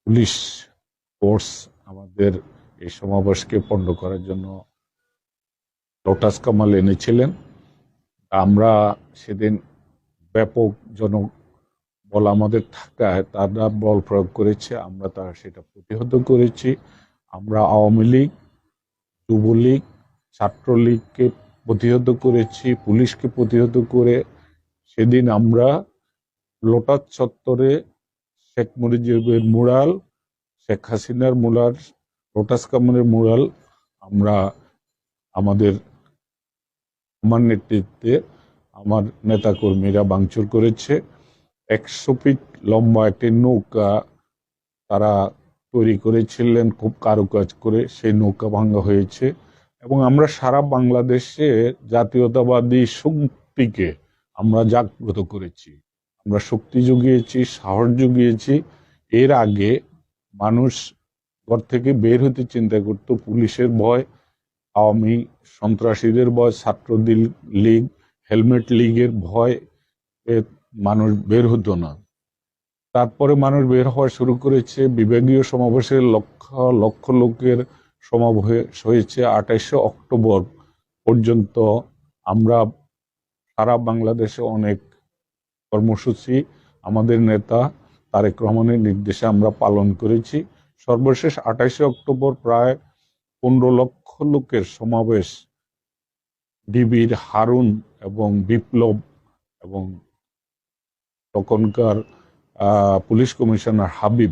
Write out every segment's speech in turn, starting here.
Police force আমাদের এই সমাবেশকে পণ্ড করার জন্য লোটাস কামাল এনেছিলেন। আমরা সেদিন ব্যাপক জনবল আমাদের থাকায় তারা বল প্রয়োগ করেছে, আমরা সেটা প্রতিহত করেছি। আমরা আওয়ামী লীগ, যুবলীগ, ছাত্রলীগকে প্রতিহত করেছি, পুলিশকে প্রতিহত করে সেদিন আমরা লোটাস চত্বরে শেখ মুজিবের মুরাল, শেখ হাসিনার মুরাল, লোটাস কামালের মুরাল আমরা আমার নেতৃত্বে আমার নেতাকর্মীরা ভাঙচুর করেছে। 100 ফিট লম্বা একটি নৌকা তারা তৈরি করেছিলেন খুব কারুকাজ করে, সেই নৌকা ভাঙা হয়েছে। এবং আমরা সারা বাংলাদেশে জাতীয়তাবাদী শক্তিকে আমরা জাগ্রত করেছি, আমরা শক্তি জুগিয়েছি, সাহস জুগিয়েছি। এর আগে মানুষ ঘর থেকে বের হতে চিন্তা করত পুলিশের ভয়, আওয়ামী সন্ত্রাসীদের ভয়, ছাত্র লীগ, হেলমেট লীগের ভয়, মানুষ বের হতো না। তারপরে মানুষ বের হওয়া শুরু করেছে। বিভাগীয় সমাবেশে লক্ষ লক্ষ লোকের সমাবেশ হয়েছে। 28শে অক্টোবর পর্যন্ত আমরা সারা বাংলাদেশে অনেক কর্মসূচি আমাদের নেতা তারেক রহমানের নির্দেশে আমরা পালন করেছি। সর্বশেষ 28শে অক্টোবর প্রায় 15 লক্ষ লোকের সমাবেশ ডিবির হারুন এবং বিপ্লব এবং তখনকার পুলিশ কমিশনার হাবিব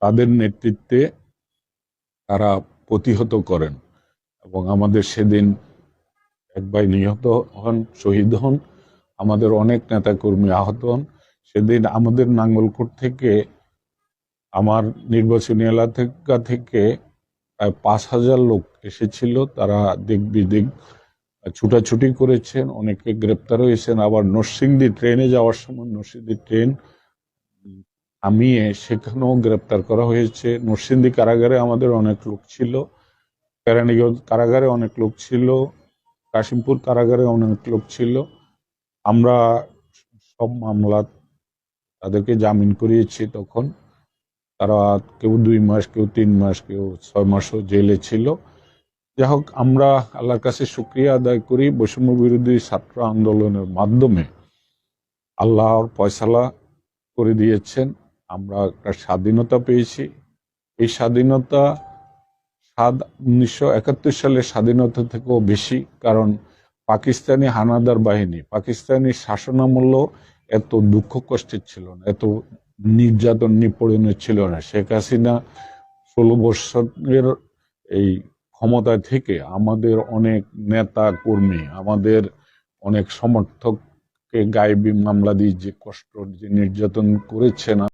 তাদের নেতৃত্বে তারা প্রতিহত করেন এবং আমাদের সেদিন এক ভাই নিহত হন, শহীদ হন, আমাদের অনেক নেতাকর্মী আহত হন। সেদিন আমাদের নাঙ্গলকোট থেকে, আমার নির্বাচনী এলাকা থেকে প্রায় 5,000 লোক এসেছিল। তারা দিক বিদিক ছুটাছুটি করেছেন, অনেকে গ্রেপ্তার হয়েছেন। আবার নরসিংদী ট্রেনে যাওয়ার সময় নরসিংদী ট্রেন থামিয়ে সেখানেও গ্রেপ্তার করা হয়েছে। নরসিংদী কারাগারে আমাদের অনেক লোক ছিল, কেরানীগঞ্জ কারাগারে অনেক লোক ছিল, কাশিমপুর কারাগারে অনেক লোক ছিল। আমরা সব মামলা তাদেরকে জামিন করিয়েছি। তখন তারা কেউ 2 মাস, কেউ 3 মাস, কেউ 6 মাসও জেলে ছিল। যাই হোক, আমরা আল্লাহর কাছে শুকরিয়া আদায় করি, বৈষম্য বিরোধী ছাত্র আন্দোলনের মাধ্যমে আল্লাহর ফয়সালা করে দিয়েছেন, আমরা একটা স্বাধীনতা পেয়েছি। এই স্বাধীনতা 1971 সালের স্বাধীনতা থেকেও বেশি, কারণ পাকিস্তানি হানাদার বাহিনী, পাকিস্তানি শাসনামূল্য এত দুঃখ কষ্টের ছিল না, এত নির্যাতন নিপীড়নের ছিল না। শেখ হাসিনা 16 বছরের এই ক্ষমতায় থেকে আমাদের অনেক নেতা কর্মী, আমাদের অনেক সমর্থককে গায়েবী মামলা দিয়ে যে কষ্ট, যে নির্যাতন করেছেন।